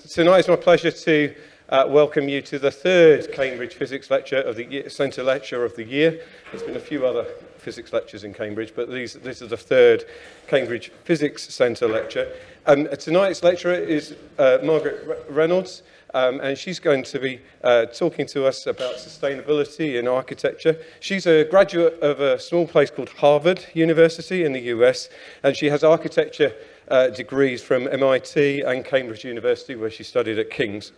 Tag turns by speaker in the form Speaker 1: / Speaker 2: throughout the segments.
Speaker 1: Tonight it's my pleasure to welcome you to the third Cambridge Physics Lecture of the year, Centre Lecture of the year. There's been a few other physics lectures in Cambridge, but this is the third Cambridge Physics Centre Lecture. Tonight's lecturer is Maragret Reynolds, and she's going to be talking to us about sustainability in architecture. She's a graduate of a small place called Harvard University in the US, and she has architecture degrees from MIT and Cambridge University, where she studied at King's.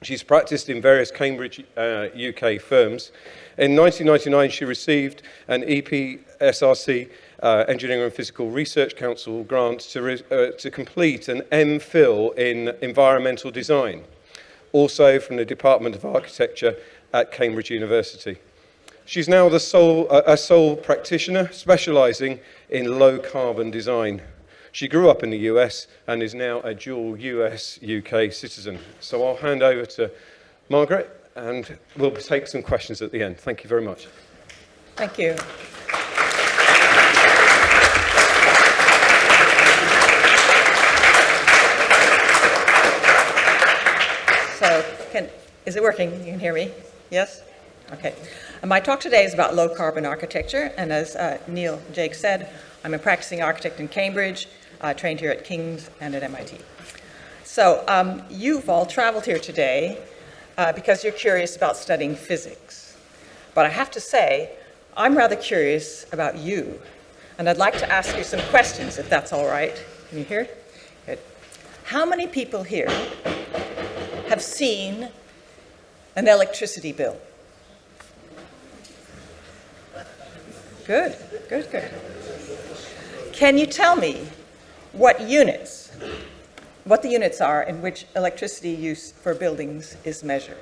Speaker 1: She's practiced in various Cambridge, UK firms. In 1999, she received an EPSRC Engineering and Physical Research Council grant to complete an MPhil in environmental design, also from the Department of Architecture at Cambridge University. She's now a sole practitioner specialising in low-carbon design. She grew up in the US and is now a dual US-UK citizen. So I'll hand over to Maragret and we'll take some questions at the end. Thank you very much.
Speaker 2: Thank you. So, is it working? You can hear me? Yes? Okay. My talk today is about low-carbon architecture, and as Neil Jake said, I'm a practicing architect in Cambridge, trained here at King's and at MIT. So you've all traveled here today because you're curious about studying physics. But I have to say, I'm rather curious about you, and I'd like to ask you some questions, if that's all right. Can you hear? Good. How many people here have seen an electricity bill? Good, good, good. Can you tell me what the units are in which electricity use for buildings is measured?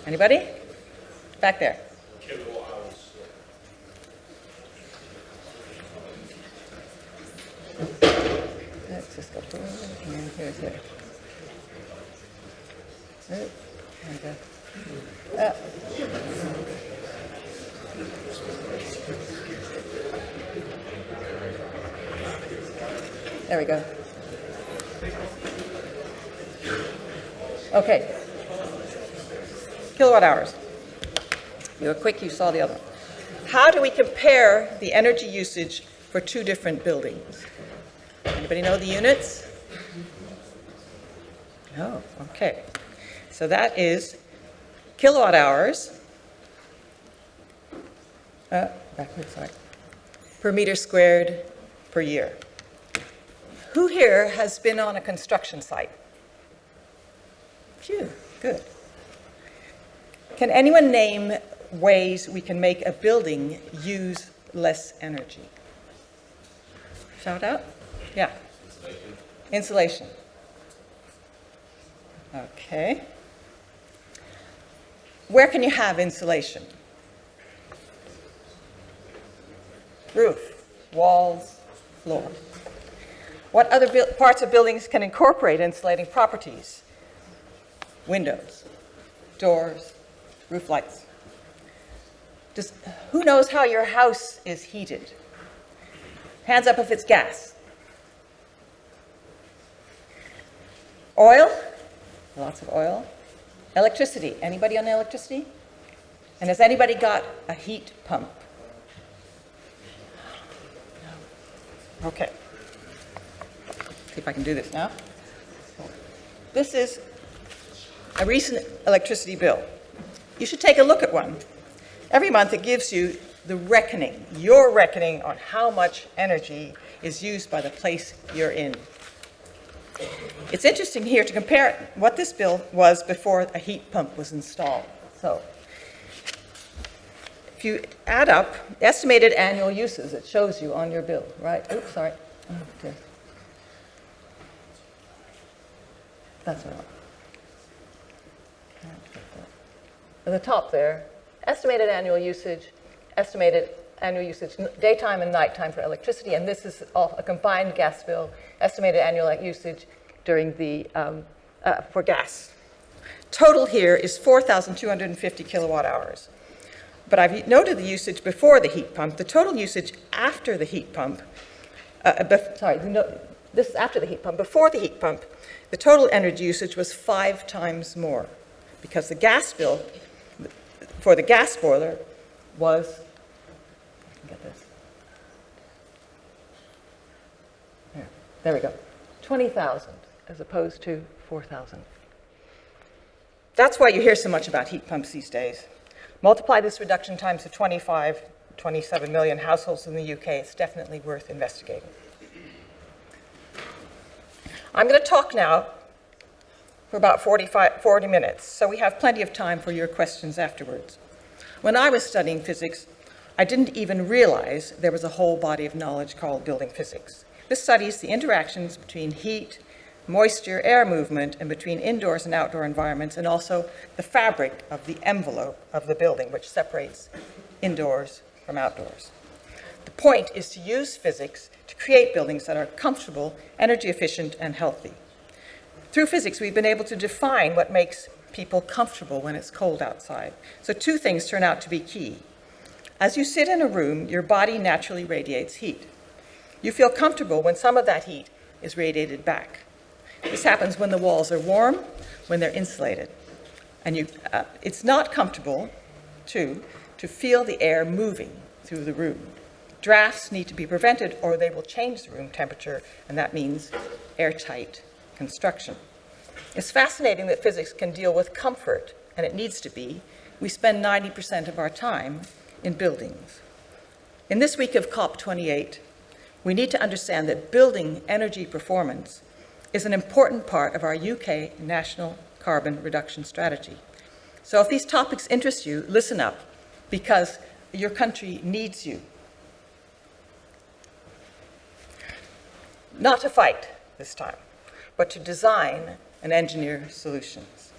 Speaker 2: Anybody? Back there.
Speaker 3: Kilowatt hours.
Speaker 2: Let's just go through. And here's there. There we go. Okay. Kilowatt hours. You were quick, you saw the other one. How do we compare the energy usage for two different buildings? Anybody know the units? No, okay. So that is kilowatt hours, backwards, sorry, per meter squared per year. Who here has been on a construction site? Phew, good. Can anyone name ways we can make a building use less energy? Shout out? Yeah. Insulation. Okay. Where can you have insulation? Roof, walls, floor. What other parts of buildings can incorporate insulating properties? Windows, doors, roof lights. Who knows how your house is heated? Hands up if it's gas. Oil? Lots of oil. Electricity. Anybody on electricity? And has anybody got a heat pump? No. Okay. See if I can do this now. This is a recent electricity bill. You should take a look at one. Every month it gives you the reckoning, your reckoning on how much energy is used by the place you're in. It's interesting here to compare what this bill was before a heat pump was installed. So if you add up estimated annual uses, it shows you on your bill, right? Oops, sorry. Oh, dear. That's all right. At the top there, estimated annual usage daytime and nighttime for electricity, and this is a combined gas bill, estimated annual usage during the, for gas. Total here is 4,250 kilowatt hours. But I've noted the usage before the heat pump. The total usage after the heat pump, This is after the heat pump. Before the heat pump, the total energy usage was 5 times more because the gas bill for the gas boiler was, get this. There we go. 20,000 as opposed to 4,000. That's why you hear so much about heat pumps these days. Multiply this reduction times the 27 million households in the UK. It's definitely worth investigating. I'm going to talk now for about 40 minutes, so we have plenty of time for your questions afterwards. When I was studying physics, I didn't even realize there was a whole body of knowledge called building physics. This studies the interactions between heat, moisture, air movement, and between indoors and outdoor environments, and also the fabric of the envelope of the building, which separates indoors from outdoors. The point is to use physics to create buildings that are comfortable, energy efficient, and healthy. Through physics, we've been able to define what makes people comfortable when it's cold outside. So 2 things turn out to be key. As you sit in a room, your body naturally radiates heat. You feel comfortable when some of that heat is radiated back. This happens when the walls are warm, when they're insulated. And it's not comfortable, too, to feel the air moving through the room. Drafts need to be prevented or they will change the room temperature, and that means airtight construction. It's fascinating that physics can deal with comfort, and it needs to be. We spend 90% of our time in buildings. In this week of COP28, we need to understand that building energy performance is an important part of our UK national carbon reduction strategy. So if these topics interest you, listen up, because your country needs you. Not to fight this time, but to design and engineer solutions.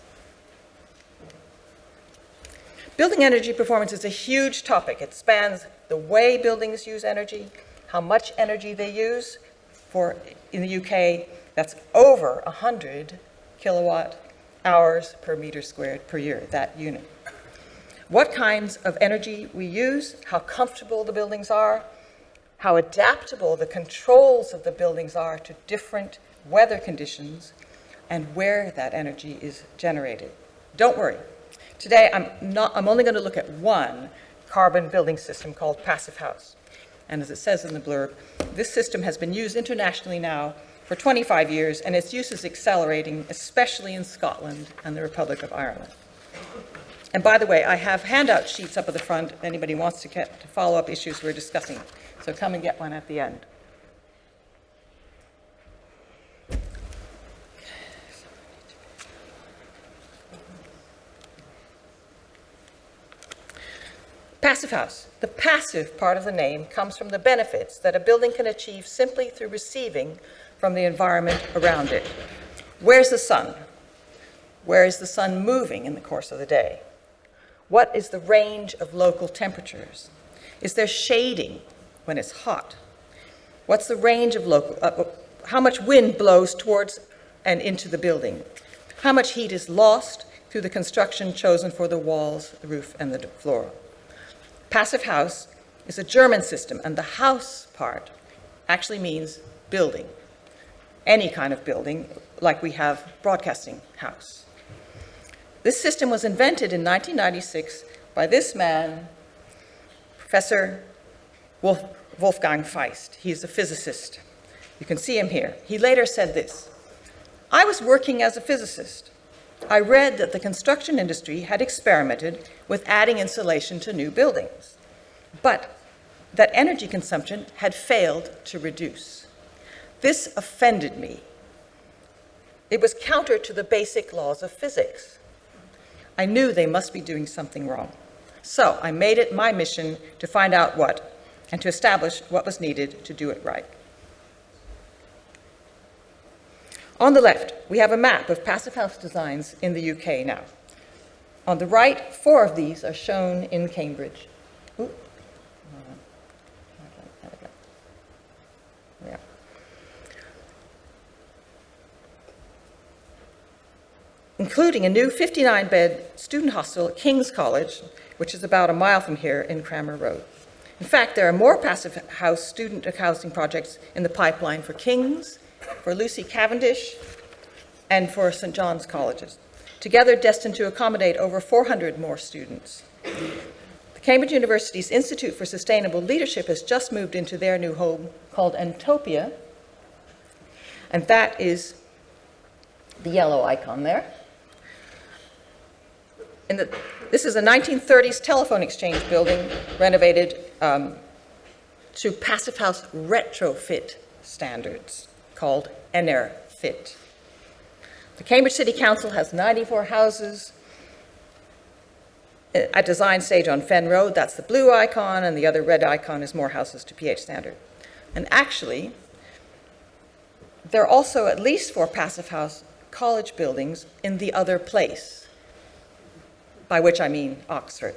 Speaker 2: Building energy performance is a huge topic. It spans the way buildings use energy, how much energy they use. In the UK, that's over 100 kilowatt hours per meter squared per year, that unit. What kinds of energy we use, how comfortable the buildings are, how adaptable the controls of the buildings are to different weather conditions, and where that energy is generated. Don't worry. Today, I'm only going to look at one carbon building system called Passive House. And as it says in the blurb, this system has been used internationally now for 25 years, and its use is accelerating, especially in Scotland and the Republic of Ireland. And by the way, I have handout sheets up at the front if anybody wants to follow up issues we're discussing. So come and get one at the end. Passive house. The passive part of the name comes from the benefits that a building can achieve simply through receiving from the environment around it. Where's the sun? Where is the sun moving in the course of the day? What is the range of local temperatures? Is there shading when it's hot? What's the range of how much wind blows towards and into the building? How much heat is lost through the construction chosen for the walls, the roof, and the floor? Passive house is a German system, and the house part actually means building. Any kind of building, like we have broadcasting house. This system was invented in 1996 by this man, Professor Wolfgang Feist. He's a physicist. You can see him here. He later said this: "I was working as a physicist. I read that the construction industry had experimented with adding insulation to new buildings, but that energy consumption had failed to reduce. This offended me. It was counter to the basic laws of physics. I knew they must be doing something wrong. So I made it my mission to find out what, and to establish what was needed to do it right." On the left, we have a map of passive house designs in the UK now. On the right, 4 of these are shown in Cambridge. Ooh. There we go. Yeah. Including a new 59-bed student hostel at King's College, which is about a mile from here in Cramer Road. In fact, there are more passive house student housing projects in the pipeline for King's for Lucy Cavendish, and for St. John's colleges, together destined to accommodate over 400 more students. The Cambridge University's Institute for Sustainable Leadership has just moved into their new home called Entopia, and that is the yellow icon there. This is a 1930s telephone exchange building renovated to Passive House retrofit standards called EnerFit. The Cambridge City Council has 94 houses at design stage on Fen Road. That's the blue icon, and the other red icon is more houses to PH standard. And actually, there are also at least 4 Passive House college buildings in the other place, by which I mean Oxford.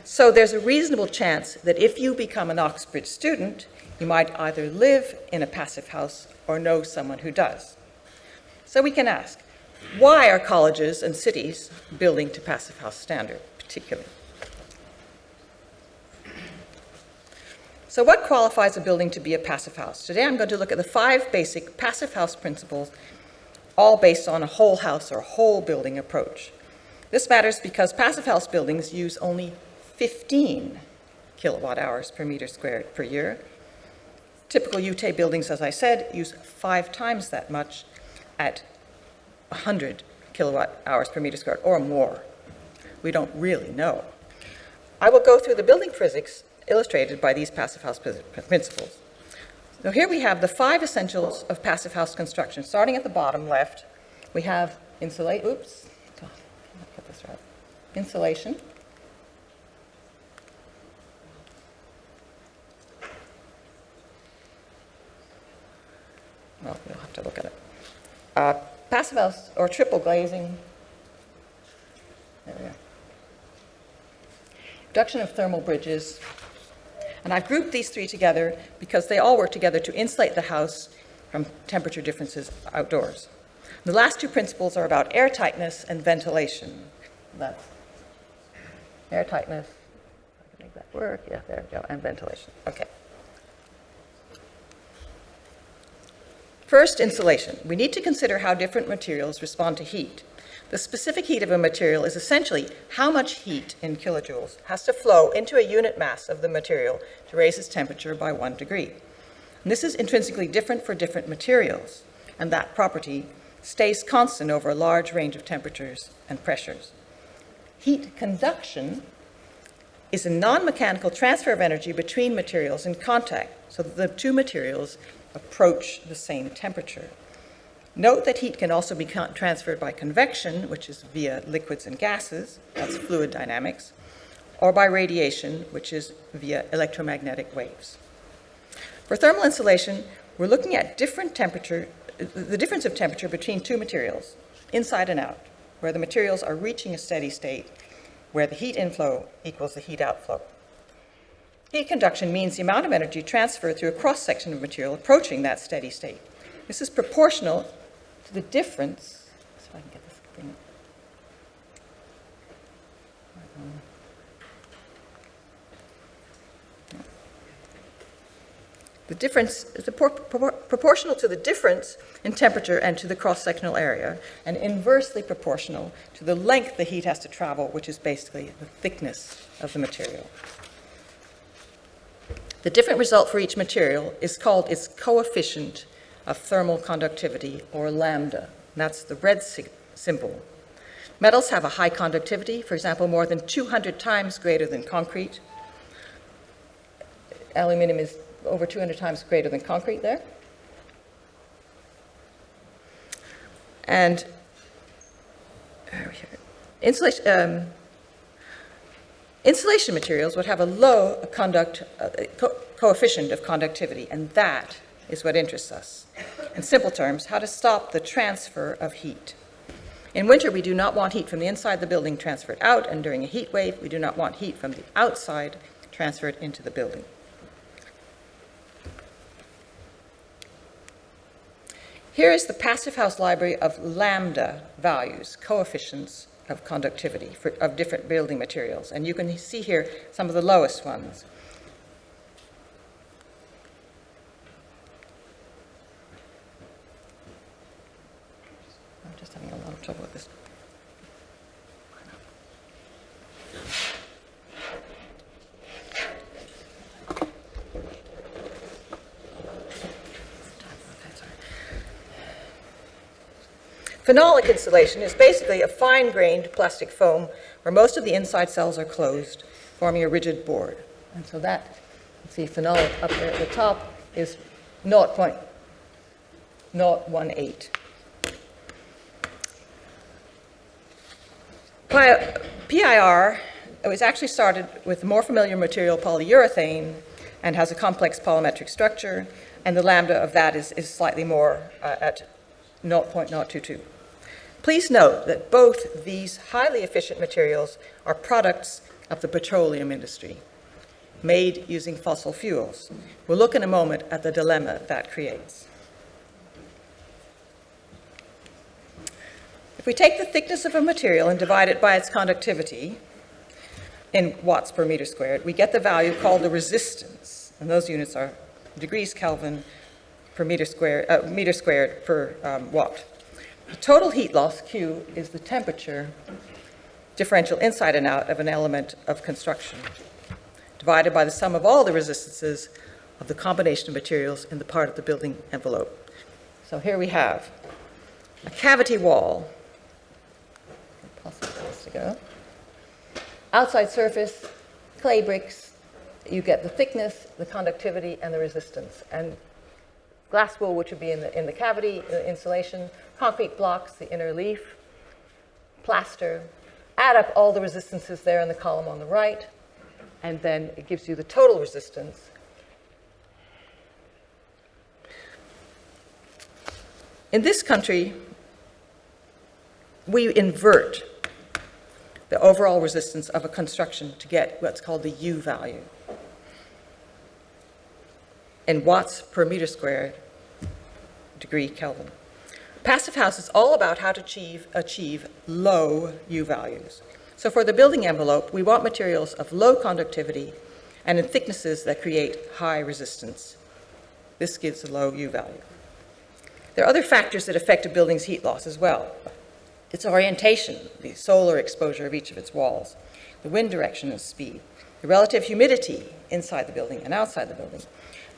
Speaker 2: So there's a reasonable chance that if you become an Oxbridge student, you might either live in a Passive House or know someone who does. So we can ask, why are colleges and cities building to Passive House standard, particularly? So what qualifies a building to be a Passive House? Today I'm going to look at the 5 basic Passive House principles, all based on a whole house or whole building approach. This matters because Passive House buildings use only 15 kilowatt hours per meter squared per year. Typical UTE buildings, as I said, use 5 times that much at 100 kilowatt hours per meter squared or more. We don't really know. I will go through the building physics illustrated by these Passive House principles. Now here we have the 5 essentials of Passive House construction. Starting at the bottom left, we have insulation. Well, you'll have to look at it. Passive House or triple glazing. There we go. Reduction of thermal bridges. And I've grouped these 3 together because they all work together to insulate the house from temperature differences outdoors. The last 2 principles are about airtightness and ventilation. That's airtightness. If I can make that work. Yeah, there we go. And ventilation. Okay. First, insulation. We need to consider how different materials respond to heat. The specific heat of a material is essentially how much heat in kilojoules has to flow into a unit mass of the material to raise its temperature by 1 degree. And this is intrinsically different for different materials, and that property stays constant over a large range of temperatures and pressures. Heat conduction is a non-mechanical transfer of energy between materials in contact so that the 2 materials approach the same temperature. Note that heat can also be transferred by convection, which is via liquids and gases, that's fluid dynamics, or by radiation, which is via electromagnetic waves. For thermal insulation, we're looking at the difference of temperature between 2 materials, inside and out, where the materials are reaching a steady state, where the heat inflow equals the heat outflow. Heat conduction means the amount of energy transferred through a cross-section of material approaching that steady state. This is proportional to the difference. So I can get this thing. The difference is proportional to the difference in temperature and to the cross-sectional area, and inversely proportional to the length the heat has to travel, which is basically the thickness of the material. The different result for each material is called its coefficient of thermal conductivity, or lambda. That's the red symbol. Metals have a high conductivity, for example, more than 200 times greater than concrete. Aluminum is over 200 times greater than concrete there. And insulation materials would have a low coefficient of conductivity, and that is what interests us. In simple terms, how to stop the transfer of heat. In winter, we do not want heat from the inside the building transferred out, and during a heat wave, we do not want heat from the outside transferred into the building. Here is the Passive House library of lambda values, coefficients of conductivity of different building materials. And you can see here some of the lowest ones. Just having a lot of trouble with this. Phenolic insulation is basically a fine-grained plastic foam where most of the inside cells are closed, forming a rigid board. And so that, see, phenolic up there at the top is 0.018. PIR was actually started with the more familiar material polyurethane and has a complex polymetric structure, and the lambda of that is slightly more at 0.022. Please note that both these highly efficient materials are products of the petroleum industry, made using fossil fuels. We'll look in a moment at the dilemma that creates. If we take the thickness of a material and divide it by its conductivity in watts per meter squared, we get the value called the resistance, and those units are degrees Kelvin per meter squared per watt. The total heat loss, Q, is the temperature differential inside and out of an element of construction, divided by the sum of all the resistances of the combination of materials in the part of the building envelope. So here we have a cavity wall, to go. Outside surface, clay bricks, you get the thickness, the conductivity, and the resistance. And glass wool, which would be in the cavity, the insulation, concrete blocks, the inner leaf, plaster. Add up all the resistances there in the column on the right, and then it gives you the total resistance. In this country, we invert the overall resistance of a construction to get what's called the U value in watts per meter squared, degree Kelvin. Passive house is all about how to achieve low U values. So for the building envelope, we want materials of low conductivity and in thicknesses that create high resistance. This gives a low U value. There are other factors that affect a building's heat loss as well. Its orientation, the solar exposure of each of its walls, the wind direction and speed, the relative humidity inside the building and outside the building,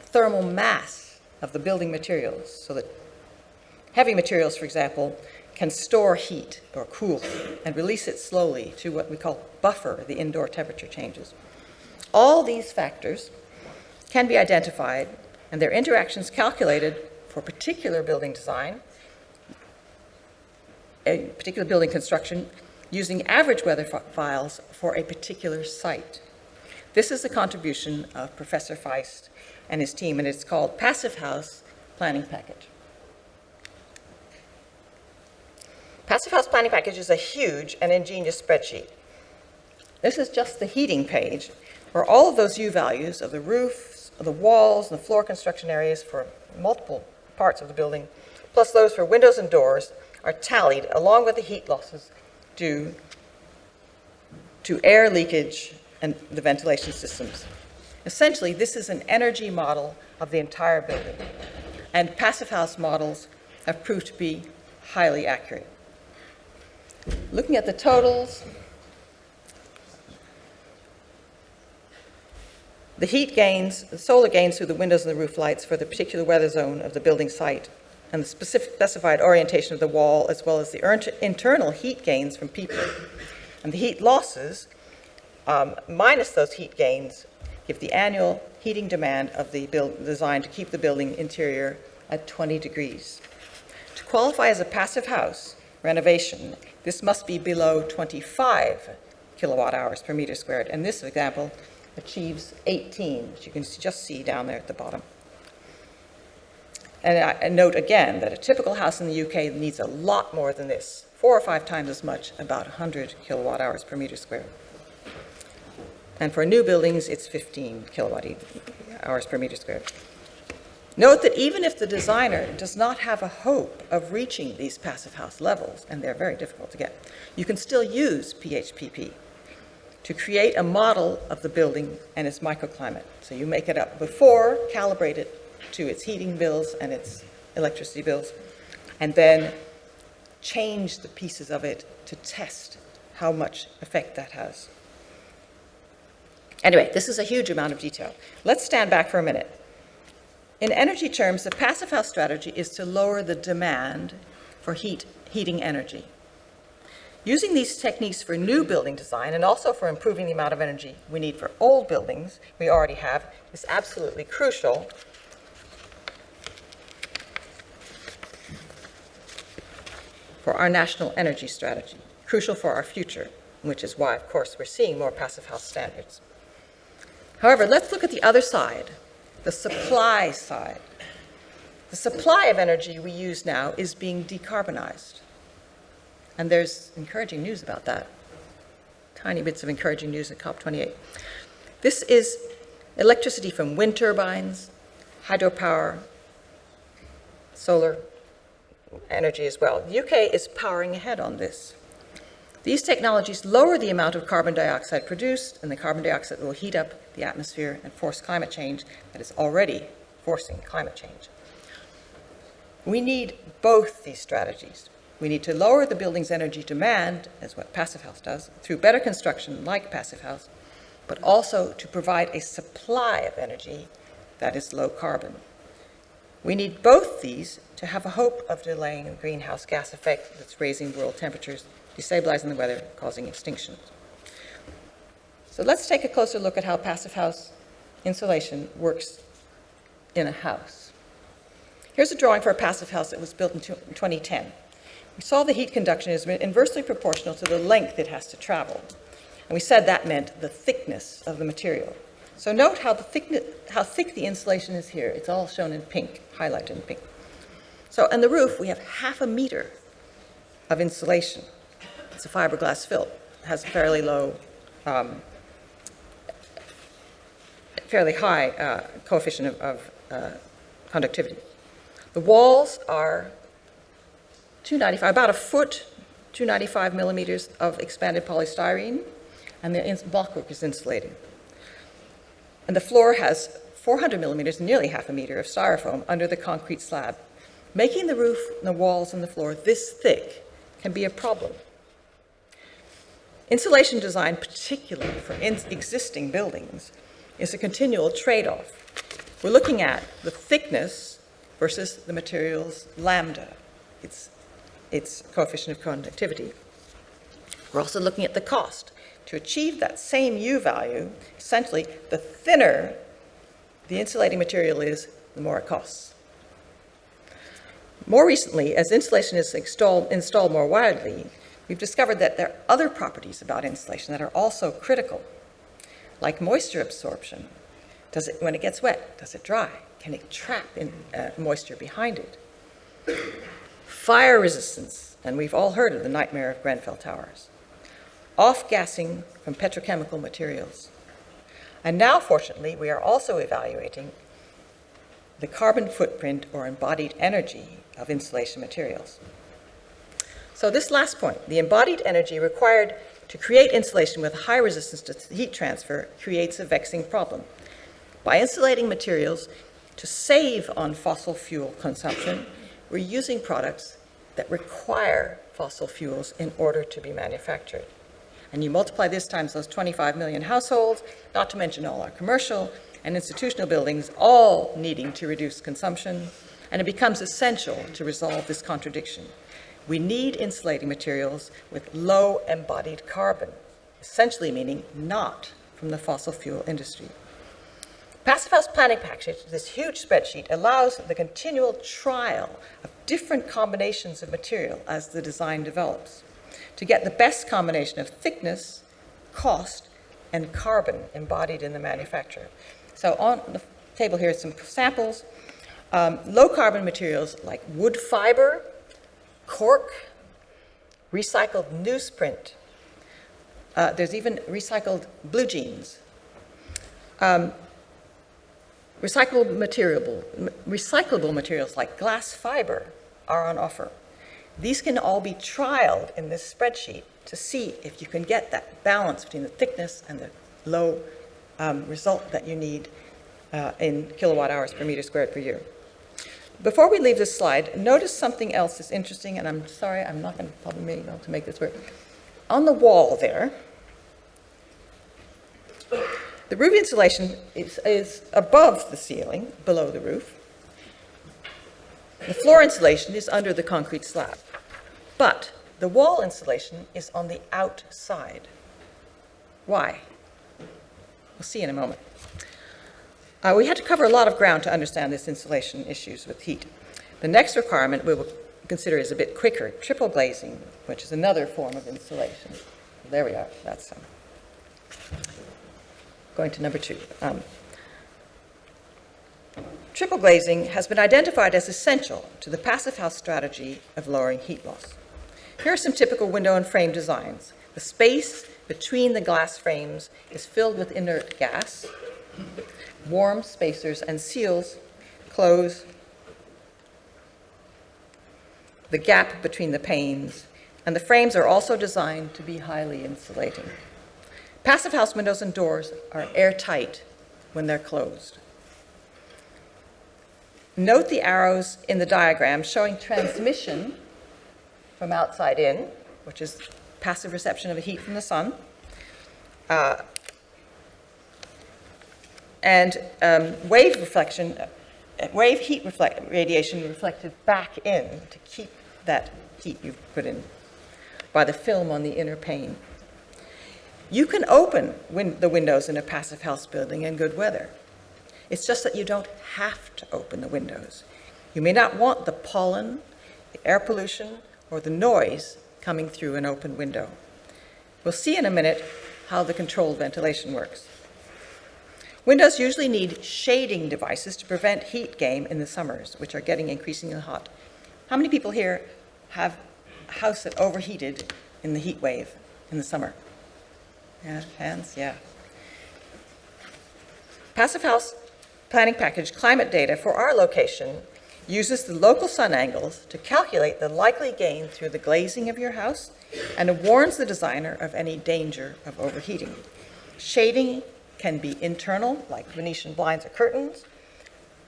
Speaker 2: thermal mass of the building materials, so that heavy materials, for example, can store heat or cool heat and release it slowly to what we call buffer the indoor temperature changes. All these factors can be identified and their interactions calculated for particular building design, a particular building construction, using average weather files for a particular site. This is the contribution of Professor Feist and his team, and it's called Passive House Planning Package. Passive House Planning Package is a huge and ingenious spreadsheet. This is just the heating page, where all of those U values of the roofs, of the walls, and the floor construction areas for multiple parts of the building, plus those for windows and doors, are tallied along with the heat losses due to air leakage and the ventilation systems. Essentially, this is an energy model of the entire building, and passive house models have proved to be highly accurate. Looking at the totals, the heat gains, the solar gains through the windows and the roof lights for the particular weather zone of the building site, and the specified orientation of the wall, as well as the internal heat gains from people. And the heat losses, minus those heat gains, give the annual heating demand of the design to keep the building interior at 20 degrees. To qualify as a passive house renovation, this must be below 25 kilowatt hours per meter squared. And this example achieves 18, which you can just see down there at the bottom. And note again that a typical house in the UK needs a lot more than this, 4 or 5 times as much, about 100 kilowatt hours per meter squared. And for new buildings, it's 15 kilowatt hours per meter squared. Note that even if the designer does not have a hope of reaching these passive house levels, and they're very difficult to get, you can still use PHPP to create a model of the building and its microclimate. So you make it up before, calibrate it to its heating bills and its electricity bills, and then change the pieces of it to test how much effect that has. Anyway, this is a huge amount of detail. Let's stand back for a minute. In energy terms, the passive house strategy is to lower the demand for heating energy. Using these techniques for new building design and also for improving the amount of energy we need for old buildings we already have is absolutely crucial for our national energy strategy, crucial for our future, which is why, of course, we're seeing more passive house standards. However, let's look at the other side, the supply side. The supply of energy we use now is being decarbonized. And there's encouraging news about that. Tiny bits of encouraging news at COP28. This is electricity from wind turbines, hydropower, solar energy as well. The UK is powering ahead on this. These technologies lower the amount of carbon dioxide produced, and the carbon dioxide will heat up the atmosphere and force climate change that is already forcing climate change. We need both these strategies. We need to lower the building's energy demand, as what Passive House does, through better construction like Passive House, but also to provide a supply of energy that is low carbon. We need both these to have a hope of delaying the greenhouse gas effect that's raising world temperatures, destabilizing the weather, causing extinctions. So let's take a closer look at how passive house insulation works in a house. Here's a drawing for a passive house that was built in 2010. We saw the heat conduction is inversely proportional to the length it has to travel. And we said that meant the thickness of the material. So note how thick the insulation is here. It's all shown in pink, highlighted in pink. So on the roof, we have 0.5 meter of insulation. It's a fiberglass fill. It has a fairly low, fairly high coefficient of conductivity. The walls are 295, about a foot, 295 millimeters of expanded polystyrene, and the blockwork is insulated. And the floor has 400 millimeters, nearly 0.5 meter of styrofoam under the concrete slab. Making the roof, and the walls, and the floor this thick can be a problem. Insulation design, particularly for existing buildings, is a continual trade-off. We're looking at the thickness versus the material's lambda, its coefficient of conductivity. We're also looking at the cost. To achieve that same U value, essentially, the thinner the insulating material is, the more it costs. More recently, as insulation is installed more widely, we've discovered that there are other properties about insulation that are also critical, like moisture absorption. When it gets wet, does it dry? Can it trap moisture behind it? Fire resistance, and we've all heard of the nightmare of Grenfell Towers. Off-gassing from petrochemical materials. And now, fortunately, we are also evaluating the carbon footprint or embodied energy of insulation materials. So this last point, the embodied energy required to create insulation with high resistance to heat transfer creates a vexing problem. By insulating materials to save on fossil fuel consumption, we're using products that require fossil fuels in order to be manufactured. And you multiply this times those 25 million households, not to mention all our commercial and institutional buildings, all needing to reduce consumption, and it becomes essential to resolve this contradiction. We need insulating materials with low embodied carbon, essentially meaning not from the fossil fuel industry. Passive House planning package, this huge spreadsheet, allows the continual trial of different combinations of material as the design develops, to get the best combination of thickness, cost, and carbon embodied in the manufacture. So on the table here are some samples. Low carbon materials like wood fiber, cork, recycled newsprint. There's even recycled blue jeans. Recyclable materials like glass fiber are on offer. These can all be trialed in this spreadsheet to see if you can get that balance between the thickness and the low result that you need in kilowatt hours per meter squared per year. Before we leave this slide, notice something else that's interesting, and I'm sorry, I'm not going to probably be able to make this work. On the wall there, the roof insulation is above the ceiling, below the roof. The floor insulation is under the concrete slab, but the wall insulation is on the outside. Why? We'll see in a moment. We had to cover a lot of ground to understand this insulation issues with heat. The next requirement we will consider is a bit quicker, triple glazing, which is another form of insulation. There we are, that's going to number 2. Triple glazing has been identified as essential to the passive house strategy of lowering heat loss. Here are some typical window and frame designs. The space between the glass frames is filled with inert gas. Warm spacers and seals close the gap between the panes, and the frames are also designed to be highly insulating. Passive house windows and doors are airtight when they're closed. Note the arrows in the diagram showing transmission from outside in, which is passive reception of the heat from the sun, and wave heat radiation reflected back in to keep that heat you've put in by the film on the inner pane. You can open the windows in a passive house building in good weather. It's just that you don't have to open the windows. You may not want the pollen, the air pollution, or the noise coming through an open window. We'll see in a minute how the controlled ventilation works. Windows usually need shading devices to prevent heat gain in the summers, which are getting increasingly hot. How many people here have a house that overheated in the heat wave in the summer? Yeah, hands, yeah. Passive house planning package climate data for our location uses the local sun angles to calculate the likely gain through the glazing of your house, and it warns the designer of any danger of overheating. Shading can be internal, like Venetian blinds or curtains,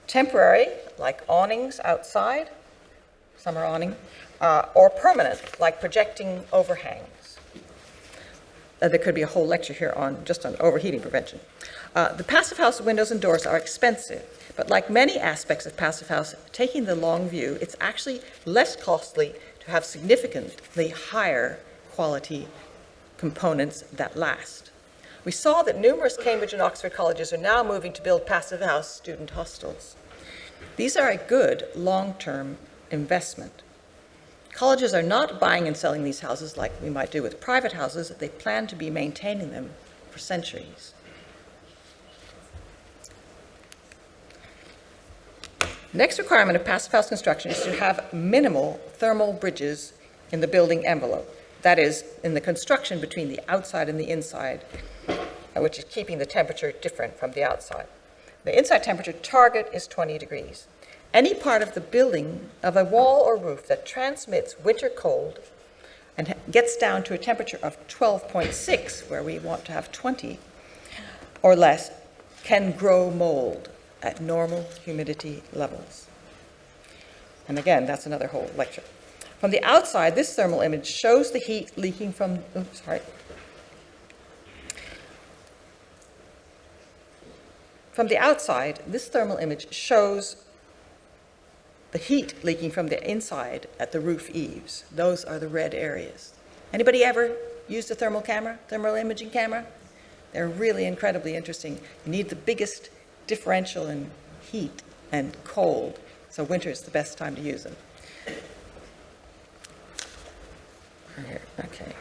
Speaker 2: temporary, like awnings outside, summer awning, or permanent, like projecting overhangs. There could be a whole lecture here just on overheating prevention. The passive house windows and doors are expensive, but like many aspects of passive house, taking the long view, it's actually less costly to have significantly higher quality components that last. We saw that numerous Cambridge and Oxford colleges are now moving to build passive house student hostels. These are a good long-term investment. Colleges are not buying and selling these houses like we might do with private houses. They plan to be maintaining them for centuries. The next requirement of passive house construction is to have minimal thermal bridges in the building envelope. That is, in the construction between the outside and the inside, which is keeping the temperature different from the outside. The inside temperature target is 20 degrees. Any part of the building, of a wall or roof that transmits winter cold and gets down to a temperature of 12.6, where we want to have 20 or less, can grow mold at normal humidity levels. And again, that's another whole lecture. From the outside, this thermal image shows the heat leaking from, From the outside, this thermal image shows the heat leaking from the inside at the roof eaves. Those are the red areas. Anybody ever used a thermal imaging camera? They're really incredibly interesting. You need the biggest differential in heat and cold, so winter is the best time to use them. Here, okay.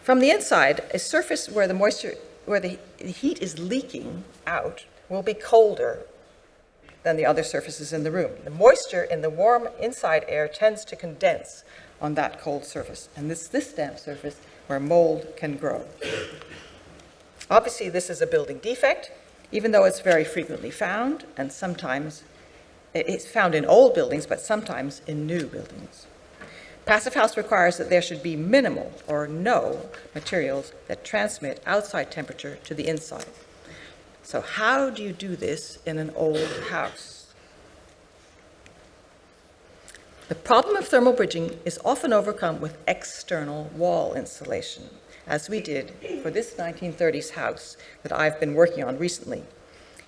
Speaker 2: From the inside, a surface where the heat is leaking out will be colder than the other surfaces in the room. The moisture in the warm inside air tends to condense on that cold surface, and this damp surface where mold can grow. Obviously, this is a building defect, even though it's very frequently found, and sometimes it's found in old buildings, but sometimes in new buildings. Passive house requires that there should be minimal or no materials that transmit outside temperature to the inside. So how do you do this in an old house? The problem of thermal bridging is often overcome with external wall insulation, as we did for this 1930s house that I've been working on recently.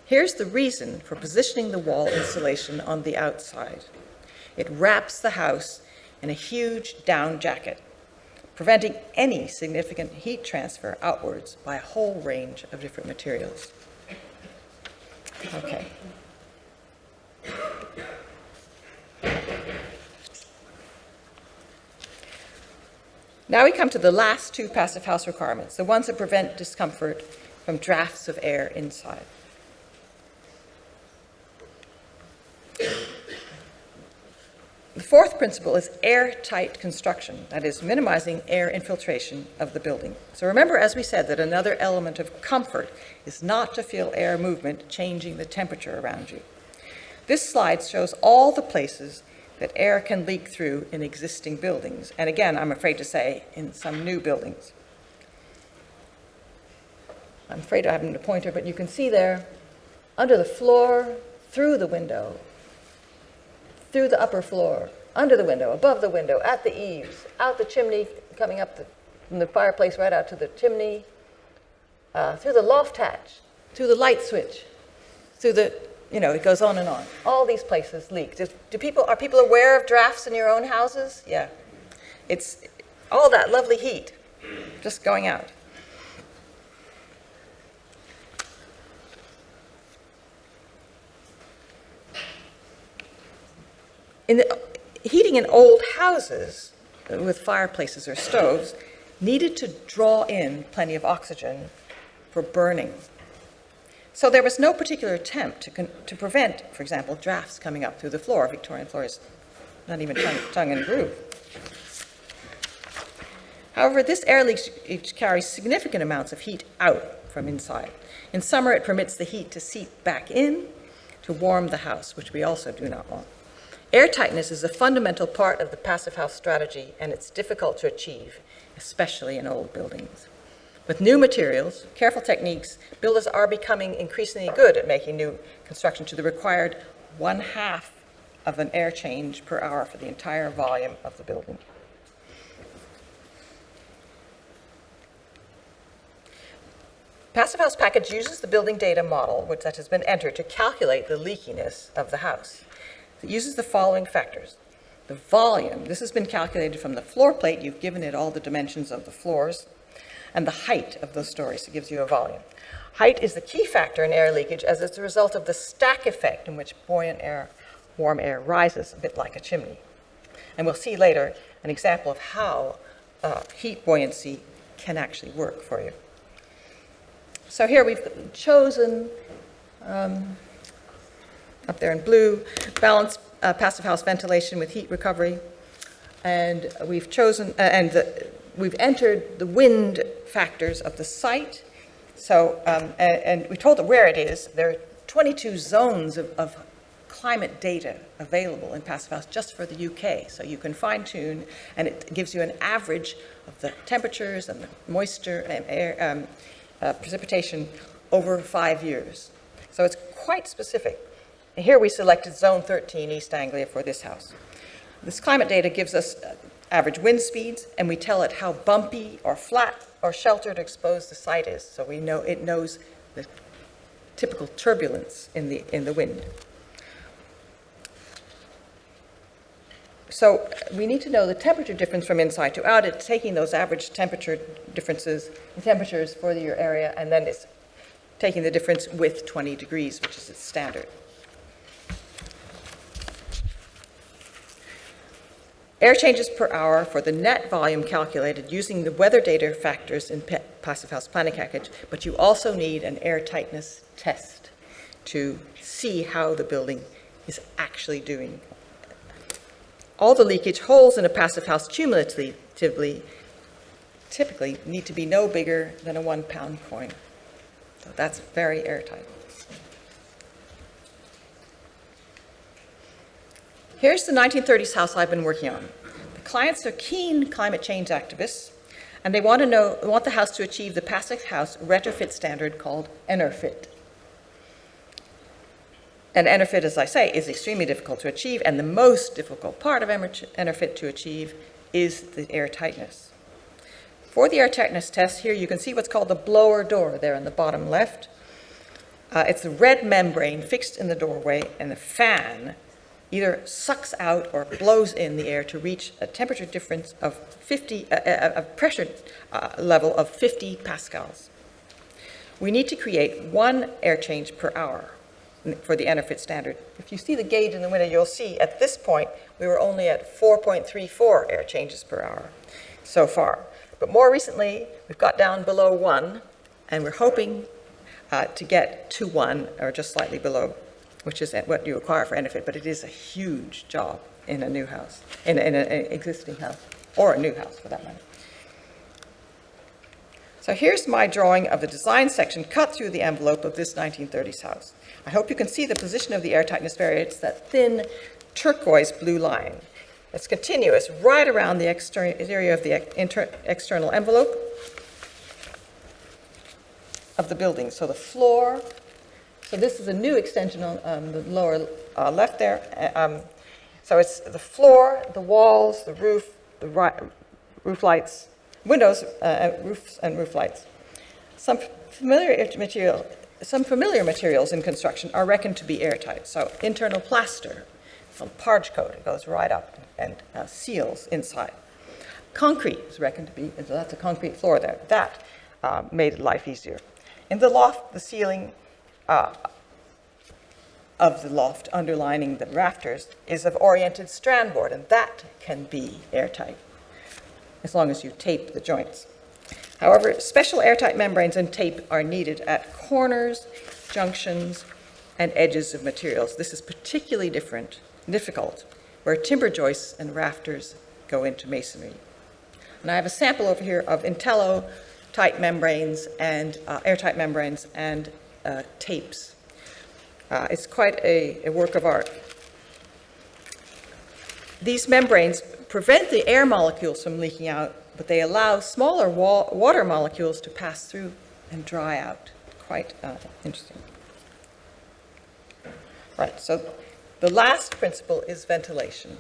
Speaker 2: Here's the reason for positioning the wall insulation on the outside. It wraps the house in a huge down jacket, preventing any significant heat transfer outwards by a whole range of different materials. Okay. Now we come to the last two passive house requirements, the ones that prevent discomfort from drafts of air inside. The fourth principle is airtight construction, that is, minimizing air infiltration of the building. So remember, as we said, that another element of comfort is not to feel air movement changing the temperature around you. This slide shows all the places that air can leak through in existing buildings, and again, I'm afraid to say, in some new buildings. I'm afraid I haven't a pointer, but you can see there, under the floor, through the window, through the upper floor, under the window, above the window, at the eaves, out the chimney, coming up from the fireplace right out to the chimney, through the loft hatch, through the light switch, through the, it goes on and on. All these places leak. Are people aware of drafts in your own houses? Yeah. It's all that lovely heat just going out. Heating in old houses with fireplaces or stoves needed to draw in plenty of oxygen for burning. So there was no particular attempt to prevent, for example, drafts coming up through the floor. Victorian floors, not even tongue and groove. However, this air leak carries significant amounts of heat out from inside. In summer, it permits the heat to seep back in to warm the house, which we also do not want. Airtightness is a fundamental part of the passive house strategy, and it's difficult to achieve, especially in old buildings. With new materials, careful techniques, builders are becoming increasingly good at making new construction to the required 1/2 of an air change per hour for the entire volume of the building. Passive House Package uses the building data model, that has been entered, to calculate the leakiness of the house. It uses the following factors. The volume, this has been calculated from the floor plate, you've given it all the dimensions of the floors, and the height of those stories, it gives you a volume. Height is the key factor in air leakage, as it's a result of the stack effect in which buoyant air, warm air rises, a bit like a chimney. And we'll see later an example of how heat buoyancy can actually work for you. So here we've chosen, up there in blue, balanced passive house ventilation with heat recovery. And we've chosen, we've entered the wind factors of the site. So, and we told them where it is. There are 22 zones of climate data available in Passive House just for the UK. So you can fine tune, and it gives you an average of the temperatures and the moisture and air, precipitation over 5 years. So it's quite specific. And here we selected Zone 13, East Anglia, for this house. This climate data gives us average wind speeds, and we tell it how bumpy or flat or sheltered or exposed the site is. So we know it knows the typical turbulence in the wind. So we need to know the temperature difference from inside to out. It's taking those average temperature differences, temperatures for your area, and then it's taking the difference with 20 degrees, which is its standard. Air changes per hour for the net volume calculated using the weather data factors in Passive House Planning Package, but you also need an air tightness test to see how the building is actually doing. All the leakage holes in a passive house cumulatively typically need to be no bigger than a 1-pound coin. So that's very airtight. Here's the 1930s house I've been working on. The clients are keen climate change activists, and they want the house to achieve the passive house retrofit standard called EnerFit. And EnerFit, as I say, is extremely difficult to achieve, and the most difficult part of EnerFit to achieve is the airtightness. For the airtightness test, here you can see what's called the blower door there in the bottom left. It's a red membrane fixed in the doorway, and the fan either sucks out or blows in the air to reach a temperature difference of 50, a pressure level of 50 pascals. We need to create 1 air change per hour for the EnerFit standard. If you see the gauge in the window, you'll see at this point we were only at 4.34 air changes per hour so far. But more recently, we've got down below 1, and we're hoping to get to 1 or just slightly below, which is what you require for EnerFit. But it is a huge job in a new house, in an existing house, or a new house for that matter. So here's my drawing of the design section cut through the envelope of this 1930s house. I hope you can see the position of the airtightness barrier. It's that thin turquoise blue line. It's continuous right around the area of the external envelope of the building. So the floor, so this is a new extension on the lower left there. So it's the floor, the walls, the roof, the roof lights, windows, roofs and roof lights. Some familiar materials in construction are reckoned to be airtight. So internal plaster from parge coat, it goes right up and seals inside. Concrete is reckoned to be, so that's a concrete floor there. That made life easier. In the loft, the ceiling of the loft underlining the rafters is of oriented strand board, and that can be airtight as long as you tape the joints. However, special airtight membranes and tape are needed at corners, junctions, and edges of materials. This is particularly difficult where timber joists and rafters go into masonry. And I have a sample over here of Intello tight membranes and airtight membranes and tapes. It's quite a work of art. These membranes prevent the air molecules from leaking out, but they allow smaller water molecules to pass through and dry out. Quite interesting. Right, so the last principle is ventilation.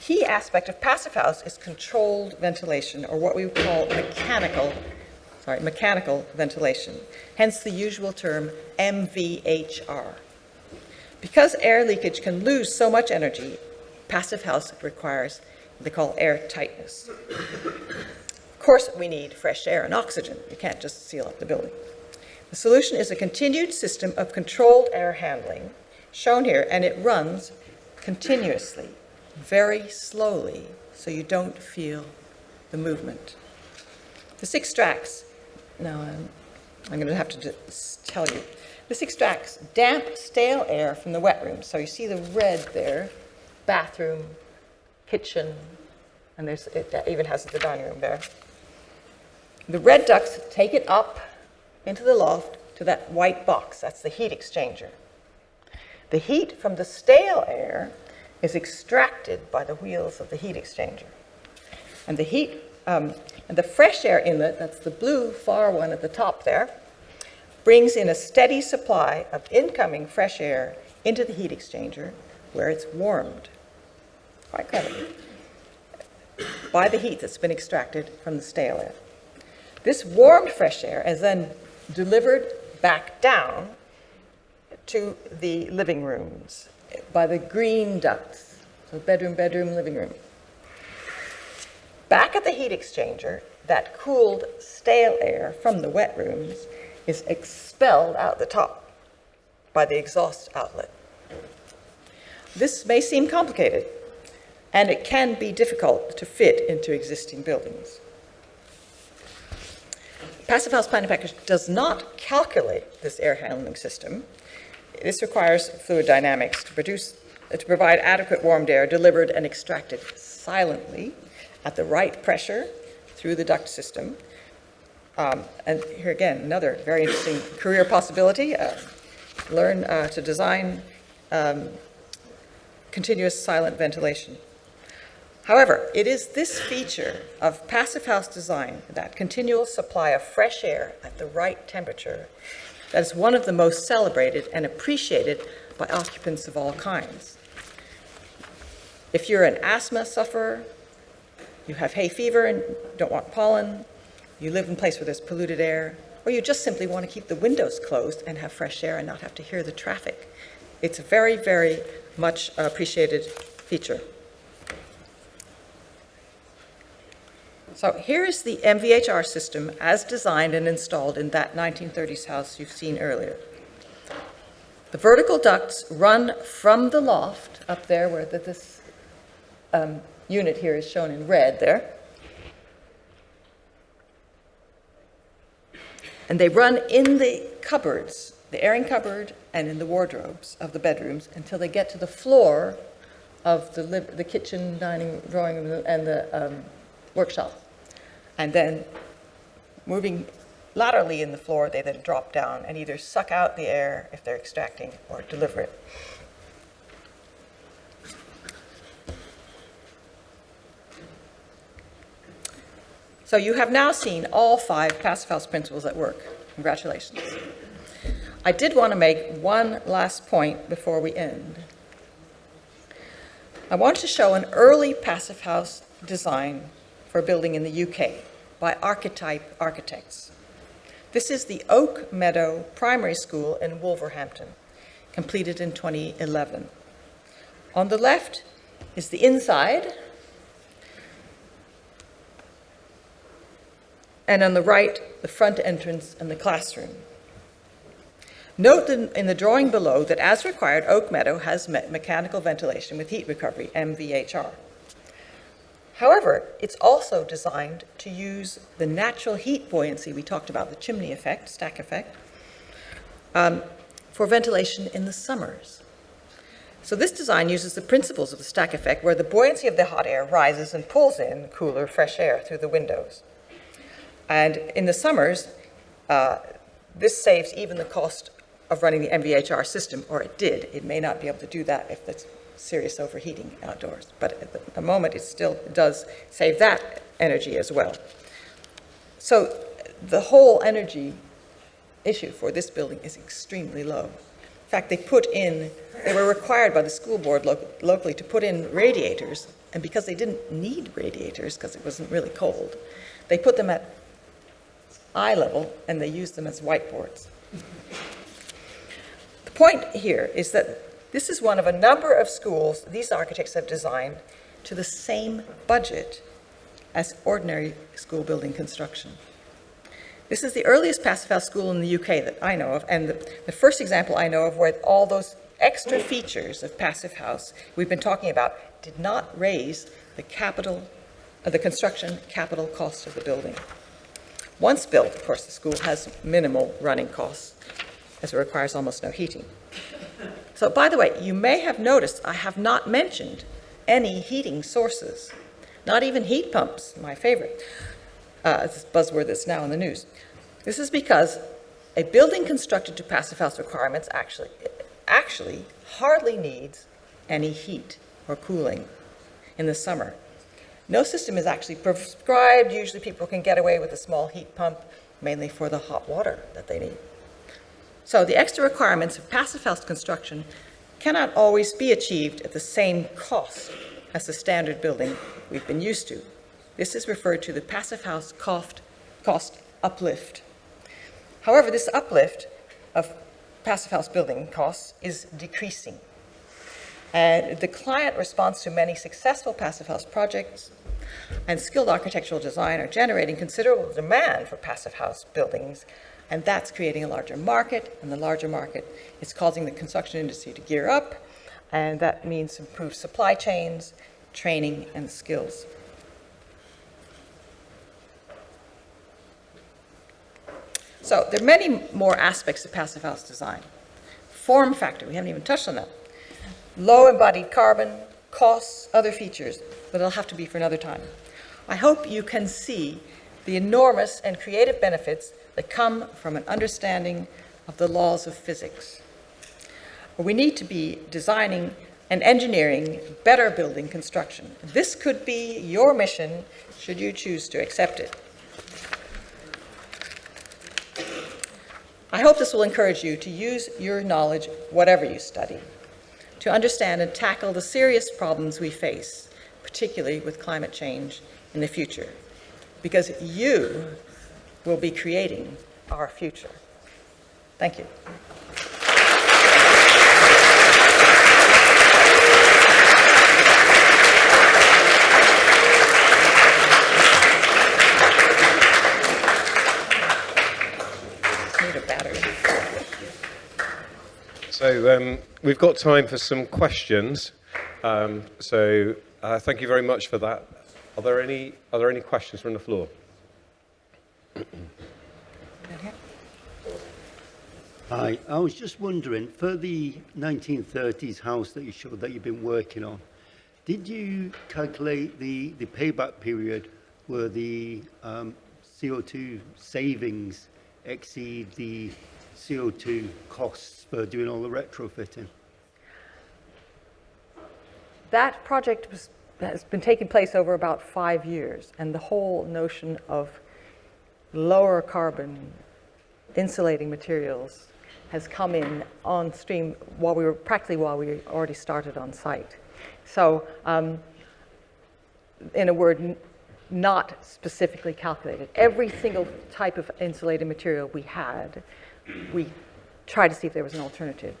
Speaker 2: Key aspect of passive house is controlled ventilation, or what we would call mechanical ventilation, hence the usual term MVHR. Because air leakage can lose so much energy, passive house requires what they call air tightness. Of course, we need fresh air and oxygen. You can't just seal up the building. The solution is a continued system of controlled air handling, shown here, and it runs continuously, very slowly, so you don't feel the movement. This extracts, now I'm going to have to tell you, this extracts damp, stale air from the wet room. So you see the red there, bathroom, kitchen, and it even has the dining room there. The red ducts take it up into the loft to that white box. That's the heat exchanger. The heat from the stale air is extracted by the wheels of the heat exchanger. And the heat, and the fresh air inlet, that's the blue far one at the top there, brings in a steady supply of incoming fresh air into the heat exchanger where it's warmed, quite clever, by the heat that's been extracted from the stale air. This warmed fresh air is then delivered back down to the living rooms by the green ducts, so bedroom, living room. Back at the heat exchanger, that cooled stale air from the wet rooms is expelled out the top by the exhaust outlet. This may seem complicated, and it can be difficult to fit into existing buildings. Passive house planning package does not calculate this air handling system. This requires fluid dynamics to provide adequate warmed air delivered and extracted silently at the right pressure through the duct system. And here again, another very interesting career possibility. Learn to design continuous silent ventilation. However, it is this feature of passive house design, that continual supply of fresh air at the right temperature, that is one of the most celebrated and appreciated by occupants of all kinds. If you're an asthma sufferer, you have hay fever and don't want pollen, you live in a place where there's polluted air, or you just simply want to keep the windows closed and have fresh air and not have to hear the traffic, it's a very, very much appreciated feature. So here is the MVHR system as designed and installed in that 1930s house you've seen earlier. The vertical ducts run from the loft up there where this unit here is shown in red there. And they run in the cupboards, the airing cupboard and in the wardrobes of the bedrooms until they get to the floor of the kitchen, dining, drawing room, and the workshop. And then moving laterally in the floor, they then drop down and either suck out the air if they're extracting or deliver it. So you have now seen all 5 passive house principles at work. Congratulations. I did want to make one last point before we end. I want to show an early passive house design for a building in the UK by Archetype Architects. This is the Oak Meadow Primary School in Wolverhampton, completed in 2011. On the left is the inside, and on the right, the front entrance and the classroom. Note in the drawing below that as required, Oak Meadow has mechanical ventilation with heat recovery, MVHR. However, it's also designed to use the natural heat buoyancy we talked about, the chimney effect, stack effect, for ventilation in the summers. So this design uses the principles of the stack effect where the buoyancy of the hot air rises and pulls in cooler, fresh air through the windows. And in the summers, this saves even the cost of running the MVHR system, or it did. It may not be able to do that if there's serious overheating outdoors, but at the moment it still does save that energy as well. So the whole energy issue for this building is extremely low. In fact, they were required by the school board locally to put in radiators, and because they didn't need radiators because it wasn't really cold, they put them at eye level and they used them as whiteboards. The point here is that this is one of a number of schools these architects have designed to the same budget as ordinary school building construction. This is the earliest passive house school in the UK that I know of, and the first example I know of where all those extra features of passive house we've been talking about did not raise the construction capital cost of the building. Once built, of course, the school has minimal running costs, as it requires almost no heating. So, by the way, you may have noticed I have not mentioned any heating sources, not even heat pumps, my favorite. It's a buzzword that's now in the news. This is because a building constructed to passive house requirements actually hardly needs any heat or cooling in the summer. No system is actually prescribed. Usually people can get away with a small heat pump, mainly for the hot water that they need. So the extra requirements of passive house construction cannot always be achieved at the same cost as the standard building we've been used to. This is referred to the passive house cost uplift. However, this uplift of passive house building costs is decreasing. And the client response to many successful passive house projects and skilled architectural design are generating considerable demand for passive house buildings, and that's creating a larger market, and the larger market is causing the construction industry to gear up, and that means improved supply chains, training, and skills. So there are many more aspects of passive house design. Form factor, we haven't even touched on that. Low embodied carbon, costs, other features, but it'll have to be for another time. I hope you can see the enormous and creative benefits that come from an understanding of the laws of physics. We need to be designing and engineering better building construction. This could be your mission should you choose to accept it. I hope this will encourage you to use your knowledge, whatever you study, to understand and tackle the serious problems we face, particularly with climate change in the future, because you will be creating our future. Thank you. Need a battery.
Speaker 1: So we've got time for some questions. Thank you very much for that. Are there any questions from the floor?
Speaker 3: Hi, I was just wondering, for the 1930s house that you showed that you've been working on, did you calculate the payback period where the CO2 savings exceed the CO2 costs for doing all the retrofitting?
Speaker 2: That project has been taking place over about 5 years, and the whole notion of lower carbon insulating materials has come in on stream while we already started on site. So, in a word, not specifically calculated. Every single type of insulating material we had, we tried to see if there was an alternative.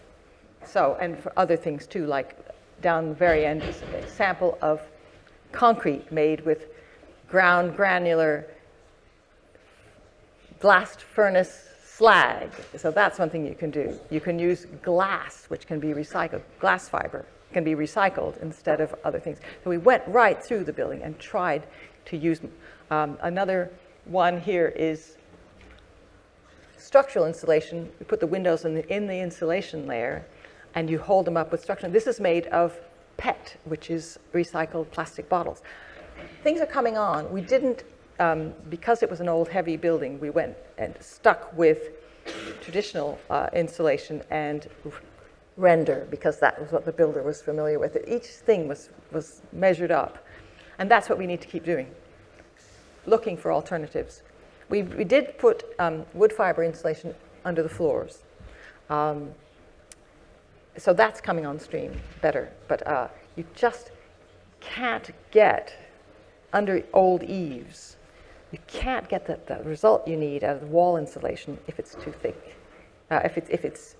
Speaker 2: So, and for other things too, like down the very end, a sample of concrete made with ground granular blast furnace slag. So that's one thing you can do. You can use glass, which can be recycled. Glass fiber can be recycled instead of other things. So we went right through the building and tried to use another one here is structural insulation. We put the windows in the insulation layer, and you hold them up with structural. This is made of PET, which is recycled plastic bottles. Things are coming on. We didn't, because it was an old heavy building, we went and stuck with traditional insulation and render, because that was what the builder was familiar with. Each thing was measured up. And that's what we need to keep doing, looking for alternatives. We did put wood fiber insulation under the floors. So that's coming on stream better. But you just can't get under old eaves. You can't get the result you need out of the wall insulation if it's too thick. If it's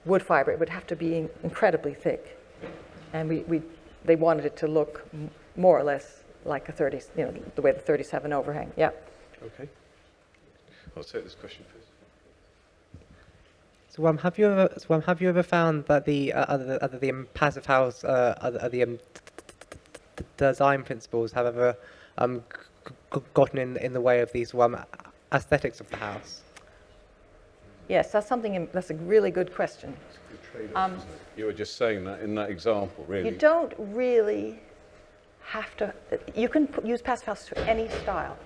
Speaker 2: wood fiber, it would have to be incredibly thick. And they wanted it to look more or less like a 30, the way the 37 overhang. Yeah.
Speaker 1: Okay. I'll take this question first.
Speaker 4: So, have you ever found that the passive house, the design principles have ever gotten in the way of these aesthetics of the house?
Speaker 2: Yes, that's a really good question.
Speaker 1: You were just saying that in that example, really.
Speaker 2: You don't really have to. You can use passive house to any style.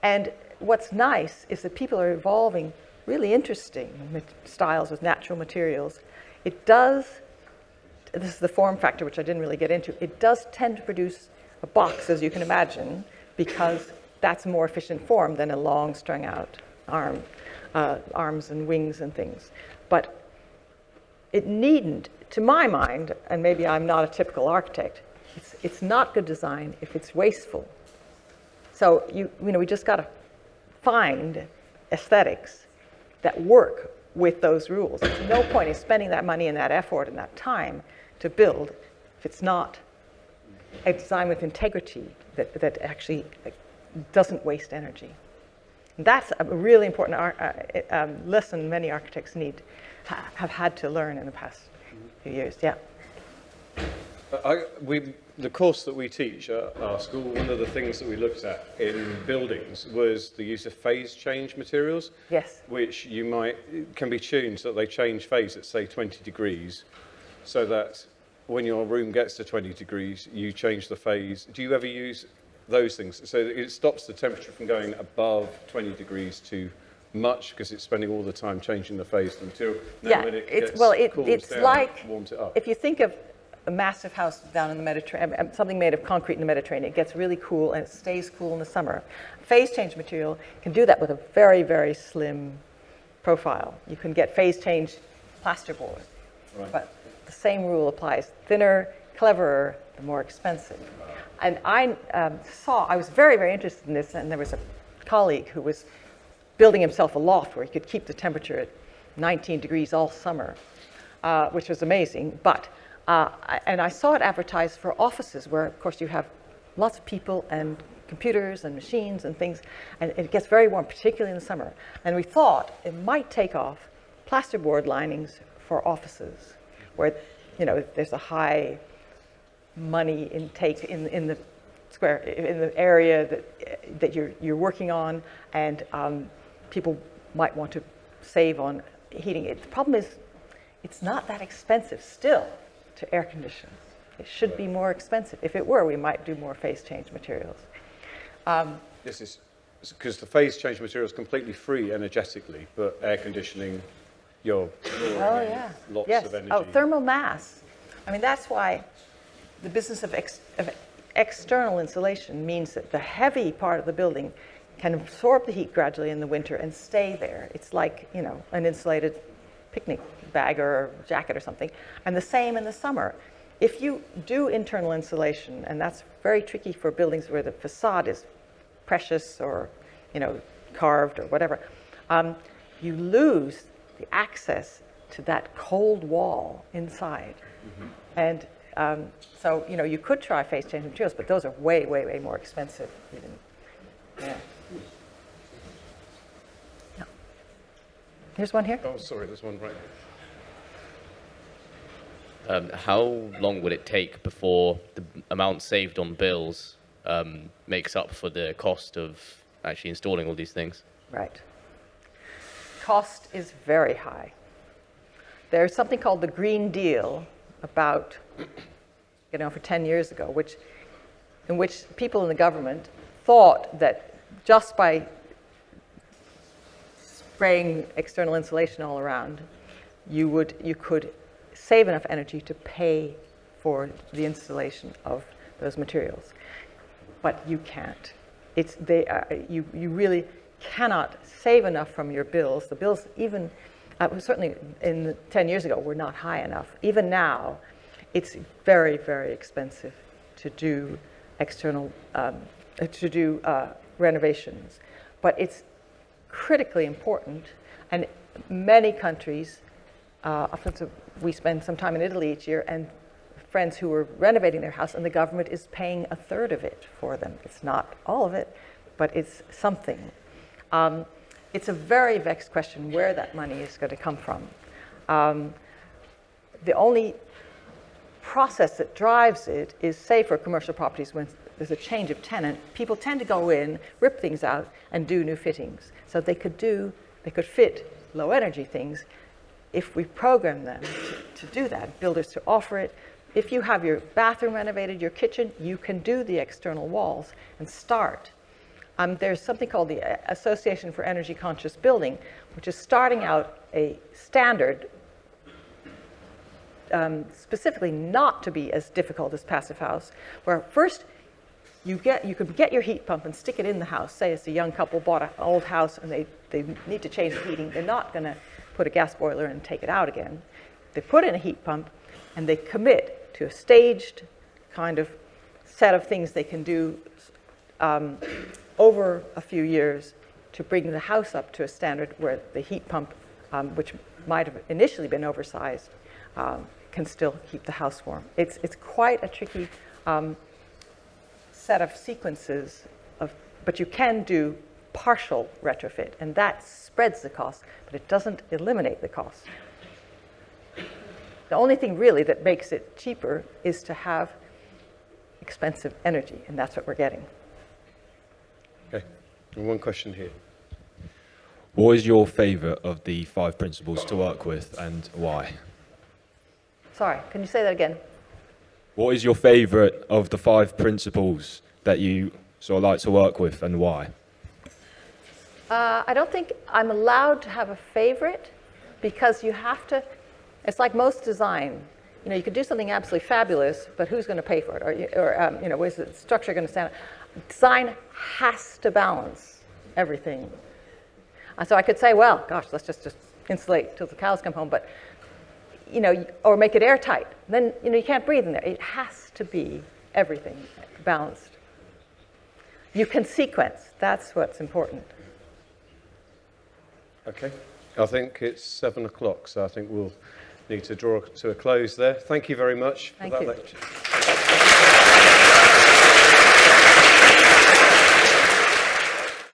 Speaker 2: And what's nice is that people are evolving really interesting styles with natural materials. It does, this is the form factor, which I didn't really get into, it does tend to produce a box, as you can imagine, because that's a more efficient form than a long strung out arms and wings and things. But it needn't, to my mind, and maybe I'm not a typical architect, it's not good design if it's wasteful. So we just got to find aesthetics that work with those rules. There's no point in spending that money and that effort and that time to build if it's not a design with integrity that actually doesn't waste energy. That's a really important lesson many architects have had to learn in the past few years. Yeah.
Speaker 1: The course that we teach at our school, one of the things that we looked at in buildings was the use of phase change materials.
Speaker 2: Yes.
Speaker 1: Which can be tuned so that they change phase at, say, 20 degrees, so that when your room gets to 20 degrees, you change the phase. Do you ever use those things? So that it stops the temperature from going above 20 degrees to much because it's spending all the time changing the phase of the material. Then
Speaker 2: Yeah,
Speaker 1: when it
Speaker 2: it's,
Speaker 1: gets
Speaker 2: well,
Speaker 1: cools
Speaker 2: it's
Speaker 1: down,
Speaker 2: like,
Speaker 1: it warms it up.
Speaker 2: if you think of a massive house down in the Mediterranean, something made of concrete in the Mediterranean, it gets really cool and it stays cool in the summer. Phase change material can do that with a very, very slim profile. You can get phase change plasterboard,
Speaker 1: Right.
Speaker 2: but the same rule applies. Thinner, cleverer, the more expensive. And I was very, very interested in this, and there was a colleague who was building himself a loft where he could keep the temperature at 19 degrees all summer, which was amazing. But, and I saw it advertised for offices where, of course, you have lots of people and computers and machines and things, and it gets very warm, particularly in the summer. And we thought it might take off plasterboard linings for offices where, you know, there's a high money intake in the square, in the area that you're working on, and people might want to save on heating it. The problem is it's not that expensive still to air condition. It should be more expensive. If it were, we might do more phase change materials.
Speaker 1: This is because the phase change material is completely free energetically, but air conditioning, you're drawing in lots of energy.
Speaker 2: Oh, thermal mass. I mean, that's why the business of external insulation means that the heavy part of the building can absorb the heat gradually in the winter and stay there. It's like, you know, an insulated picnic bag or jacket or something. And the same in the summer. If you do internal insulation, and that's very tricky for buildings where the facade is precious or, you know, carved or whatever, you lose the access to that cold wall inside. Mm-hmm. And so, you know, you could try phase change materials, but those are way, way, way more expensive. Even. Yeah. No. Here's one here.
Speaker 1: Oh, sorry, there's one right here.
Speaker 5: How long would it take before the amount saved on bills makes up for the cost of actually installing all these things?
Speaker 2: Right. Cost is very high. There's something called the Green Deal about, you know, for 10 years ago, in which people in the government thought that just by spraying external insulation all around, you could save enough energy to pay for the installation of those materials. But you can't. You really cannot save enough from your bills. The bills, even certainly 10 years ago, were not high enough. Even now, it's very, very expensive to do external, renovations. But it's critically important, and many countries, we spend some time in Italy each year, and friends who are renovating their house, and the government is paying a third of it for them. It's not all of it, but it's something. It's a very vexed question where that money is going to come from. The only process that drives it is, say, for commercial properties, when there's a change of tenant, people tend to go in, rip things out, and do new fittings. So they could fit low energy things if we program them to do that, builders to offer it. If you have your bathroom renovated, your kitchen, you can do the external walls and start. There's something called the Association for Energy Conscious Building, which is starting out a standard specifically not to be as difficult as Passive House, where first you could get your heat pump and stick it in the house. Say it's a young couple bought an old house and they need to change the heating. They're not going to put a gas boiler and take it out again. They put in a heat pump and they commit to a staged kind of set of things they can do over a few years to bring the house up to a standard where the heat pump, which might have initially been oversized, can still keep the house warm. It's quite a tricky set of sequences, but you can do partial retrofit, and that spreads the cost, but it doesn't eliminate the cost. The only thing really that makes it cheaper is to have expensive energy, and that's what we're getting.
Speaker 1: Okay, and one question here.
Speaker 6: What is your favourite of the 5 principles to work with, and why?
Speaker 2: Sorry, can you say that again?
Speaker 6: What is your favourite of the 5 principles that you sort of like to work with, and why?
Speaker 2: I don't think I'm allowed to have a favorite because you have to, it's like most design. You know, you could do something absolutely fabulous, but who's going to pay for it? Or you know, where's the structure going to stand? Design has to balance everything. So I could say, well, gosh, let's just insulate till the cows come home, but, you know, or make it airtight. Then, you know, you can't breathe in there. It has to be everything balanced. You can sequence. That's what's important.
Speaker 1: Okay. I think it's 7 o'clock, so I think we'll need to draw to a close there. Thank you very much for
Speaker 2: Thank
Speaker 1: that
Speaker 2: you.
Speaker 1: lecture.